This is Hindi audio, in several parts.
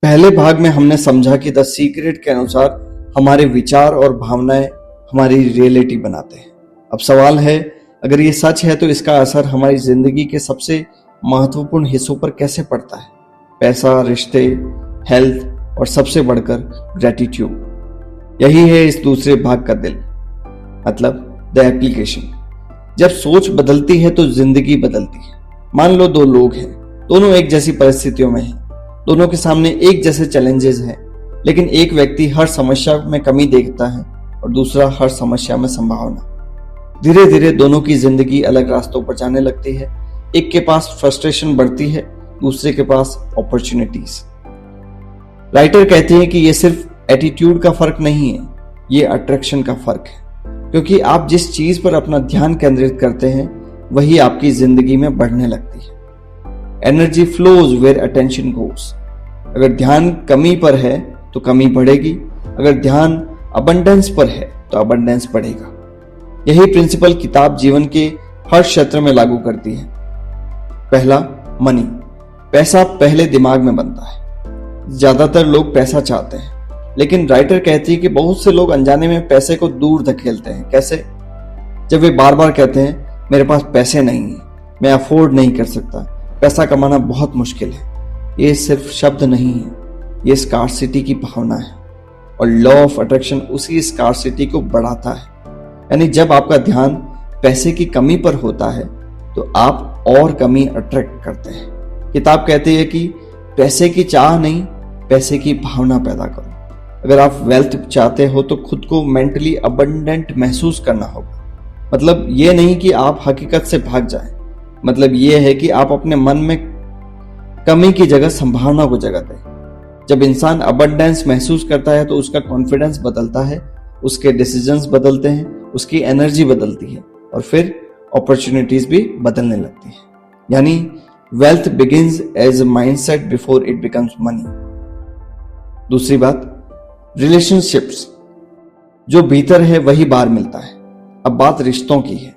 पहले भाग में हमने समझा कि द सीक्रेट के अनुसार हमारे विचार और भावनाएं हमारी रियलिटी बनाते हैं। अब सवाल है, अगर ये सच है तो इसका असर हमारी जिंदगी के सबसे महत्वपूर्ण हिस्सों पर कैसे पड़ता है? पैसा, रिश्ते, हेल्थ और सबसे बढ़कर ग्रेटिट्यूड। यही है इस दूसरे भाग का दिल, मतलब द एप्लीकेशन। जब सोच बदलती है तो जिंदगी बदलती है। मान लो दो लोग हैं, दोनों एक जैसी परिस्थितियों में हैं, दोनों के सामने एक जैसे चैलेंजेस हैं, लेकिन एक व्यक्ति हर समस्या में कमी देखता है और दूसरा हर समस्या में संभावना। धीरे धीरे दोनों की जिंदगी अलग रास्तों पर जाने लगती है। एक के पास फ्रस्ट्रेशन बढ़ती है, दूसरे के पास अपॉर्चुनिटीज। राइटर कहते हैं कि यह सिर्फ एटीट्यूड का फर्क नहीं है, ये अट्रैक्शन का फर्क है। क्योंकि आप जिस चीज पर अपना ध्यान केंद्रित करते हैं वही आपकी जिंदगी में बढ़ने लगती है। Energy flows where attention goes. अगर ध्यान कमी पर है तो कमी बढ़ेगी, अगर ध्यान अबंडेंस पर है तो अबंडेंस बढ़ेगा। यही प्रिंसिपल किताब जीवन के हर क्षेत्र में लागू करती है। पहला, मनी। पैसा पहले दिमाग में बनता है। ज्यादातर लोग पैसा चाहते हैं, लेकिन राइटर कहती है कि बहुत से लोग अनजाने में पैसे को दूर धकेलते हैं। कैसे? जब वे बार बार कहते हैं मेरे पास पैसे नहीं है, मैं अफोर्ड नहीं कर सकता, पैसा कमाना बहुत मुश्किल है। ये सिर्फ शब्द नहीं है, ये स्कार्सिटी की भावना है और लॉ ऑफ अट्रैक्शन उसी स्कार्सिटी को बढ़ाता है। यानी जब आपका ध्यान पैसे की कमी पर होता है तो आप और कमी अट्रैक्ट करते हैं। किताब कहती है कि पैसे की चाह नहीं, पैसे की भावना पैदा करो। अगर आप वेल्थ चाहते हो तो खुद को मेंटली अबंडेंट महसूस करना होगा। मतलब ये नहीं कि आप हकीकत से भाग जाएं, मतलब ये है कि आप अपने मन में कमी की जगह संभावना को जगह दें। जब इंसान अबंडेंस महसूस करता है तो उसका कॉन्फिडेंस बदलता है, उसके डिसीजंस बदलते हैं, उसकी एनर्जी बदलती है और फिर अपॉर्चुनिटीज भी बदलने लगती है। यानी wealth begins as a mindset before it becomes money. दूसरी बात, रिलेशनशिप्स। जो भीतर है वही बाहर मिलता है। अब बात रिश्तों की है।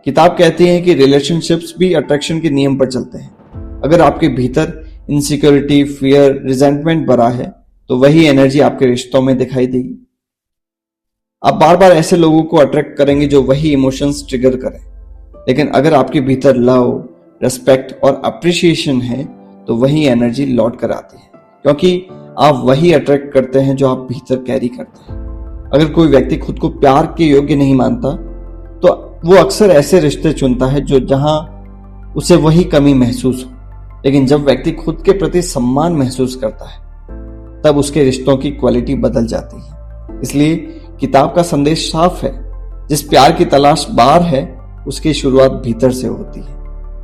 किताब कहती है कि रिलेशनशिप्स भी अट्रैक्शन के नियम पर चलते हैं। अगर आपके भीतर इनसिक्योरिटी, फियर, रिजेंटमेंट भरा है तो वही एनर्जी आपके रिश्तों में दिखाई देगी। आप बार बार ऐसे लोगों को अट्रैक्ट करेंगे जो वही इमोशंस ट्रिगर करें। लेकिन अगर आपके भीतर लव, रेस्पेक्ट और अप्रिसिएशन है तो वही एनर्जी लौट कर आती है, क्योंकि आप वही अट्रैक्ट करते हैं जो आप भीतर कैरी करते हैं। अगर कोई व्यक्ति खुद को प्यार के योग्य नहीं मानता तो वो अक्सर ऐसे रिश्ते चुनता है जो जहां उसे वही कमी महसूस हो। लेकिन जब व्यक्ति खुद के प्रति सम्मान महसूस करता है तब उसके रिश्तों की क्वालिटी बदल जाती है। इसलिए किताब का संदेश साफ है, जिस प्यार की तलाश बाहर है उसकी शुरुआत भीतर से होती है।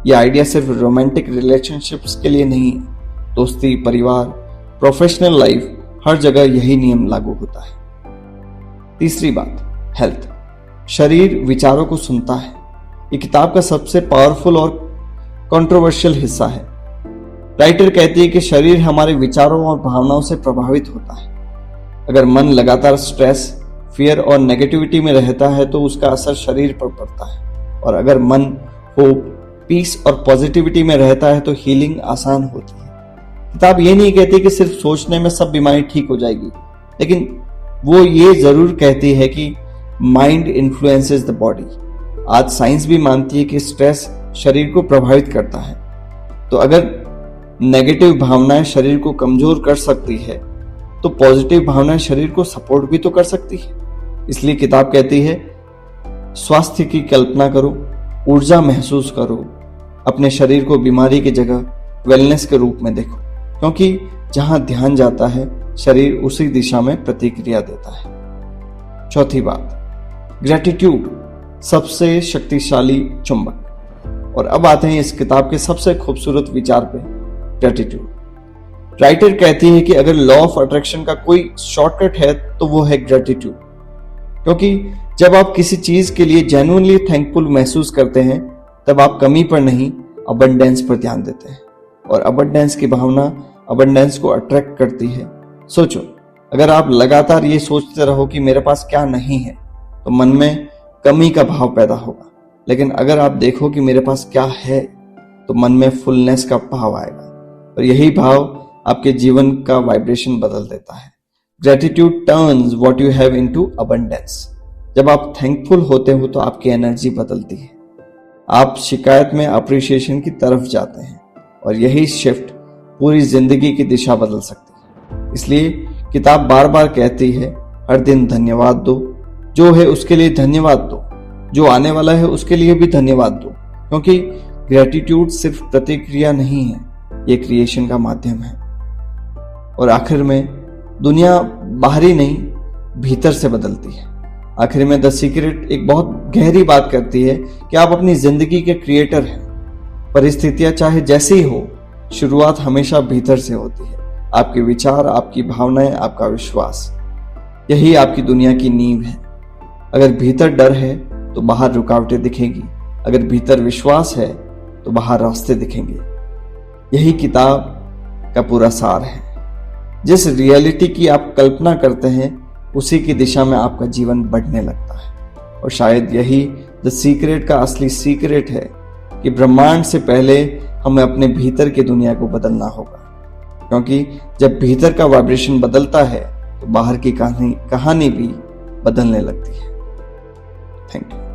यह आइडिया सिर्फ रोमांटिक रिलेशनशिप्स के लिए नहीं है, दोस्ती, परिवार, प्रोफेशनल लाइफ, हर जगह यही नियम लागू होता है। तीसरी बात, हेल्थ। शरीर विचारों को सुनता है। ये किताब का सबसे पावरफुल और कंट्रोवर्शियल हिस्सा है। राइटर कहती है कि शरीर हमारे विचारों और भावनाओं से प्रभावित होता है। अगर मन लगातार स्ट्रेस, फियर और नेगेटिविटी में रहता है तो उसका असर शरीर पर पड़ता है, और अगर मन होप, पीस और पॉजिटिविटी में रहता है तो हीलिंग आसान होती है। किताब ये नहीं कहती कि सिर्फ सोचने में सब बीमारी ठीक हो जाएगी, लेकिन वो ये जरूर कहती है कि माइंड इन्फ्लुएंसेस द बॉडी। आज साइंस भी मानती है कि स्ट्रेस शरीर को प्रभावित करता है, तो अगर नेगेटिव भावनाएं शरीर को कमजोर कर सकती है तो पॉजिटिव भावनाएं शरीर को सपोर्ट भी तो कर सकती है। इसलिए किताब कहती है, स्वास्थ्य की कल्पना करो, ऊर्जा महसूस करो, अपने शरीर को बीमारी की जगह वेलनेस के रूप में देखो, क्योंकि जहां ध्यान जाता है शरीर उसी दिशा में प्रतिक्रिया देता है। चौथी बात, ग्रेटिट्यूड, सबसे शक्तिशाली चुंबक। और अब आते हैं इस किताब के सबसे खूबसूरत विचार पे, ग्रेटिट्यूड। राइटर कहती है कि अगर लॉ ऑफ अट्रैक्शन का कोई शॉर्टकट है तो वो है ग्रेटिट्यूड। क्योंकि जब आप किसी चीज के लिए जेन्युइनली थैंकफुल महसूस करते हैं तब आप कमी पर नहीं, अबंडेंस पर ध्यान देते हैं, और अबंडेंस की भावना अबंडेंस को अट्रैक्ट करती है। सोचो, अगर आप लगातार ये सोचते रहो कि मेरे पास क्या नहीं है तो मन में कमी का भाव पैदा होगा, लेकिन अगर आप देखो कि मेरे पास क्या है तो मन में फुलनेस का भाव आएगा, और यही भाव आपके जीवन का वाइब्रेशन बदल देता है। Gratitude turns what you have into abundance. जब आप थैंकफुल होते हो तो आपकी एनर्जी बदलती है। आप शिकायत में अप्रिसिएशन की तरफ जाते हैं और यही शिफ्ट पूरी जिंदगी की दिशा बदल सकती है। इसलिए किताब बार बार कहती है, हर दिन धन्यवाद दो, जो है उसके लिए धन्यवाद दो, जो आने वाला है उसके लिए भी धन्यवाद दो, क्योंकि ग्रेटिट्यूड सिर्फ प्रतिक्रिया नहीं है, ये क्रिएशन का माध्यम है। और आखिर में दुनिया बाहरी नहीं भीतर से बदलती है। आखिर में द सीक्रेट एक बहुत गहरी बात करती है कि आप अपनी जिंदगी के क्रिएटर हैं। परिस्थितियां चाहे जैसी ही हो, शुरुआत हमेशा भीतर से होती है। आपके विचार, आपकी भावनाएं, आपका विश्वास, यही आपकी दुनिया की नींव है। अगर भीतर डर है तो बाहर रुकावटें दिखेंगी, अगर भीतर विश्वास है तो बाहर रास्ते दिखेंगे। यही किताब का पूरा सार है। जिस रियलिटी की आप कल्पना करते हैं उसी की दिशा में आपका जीवन बढ़ने लगता है। और शायद यही द सीक्रेट का असली सीक्रेट है कि ब्रह्मांड से पहले हमें अपने भीतर की दुनिया को बदलना होगा, क्योंकि जब भीतर का वाइब्रेशन बदलता है तो बाहर की कहानी भी बदलने लगती है। Thank you.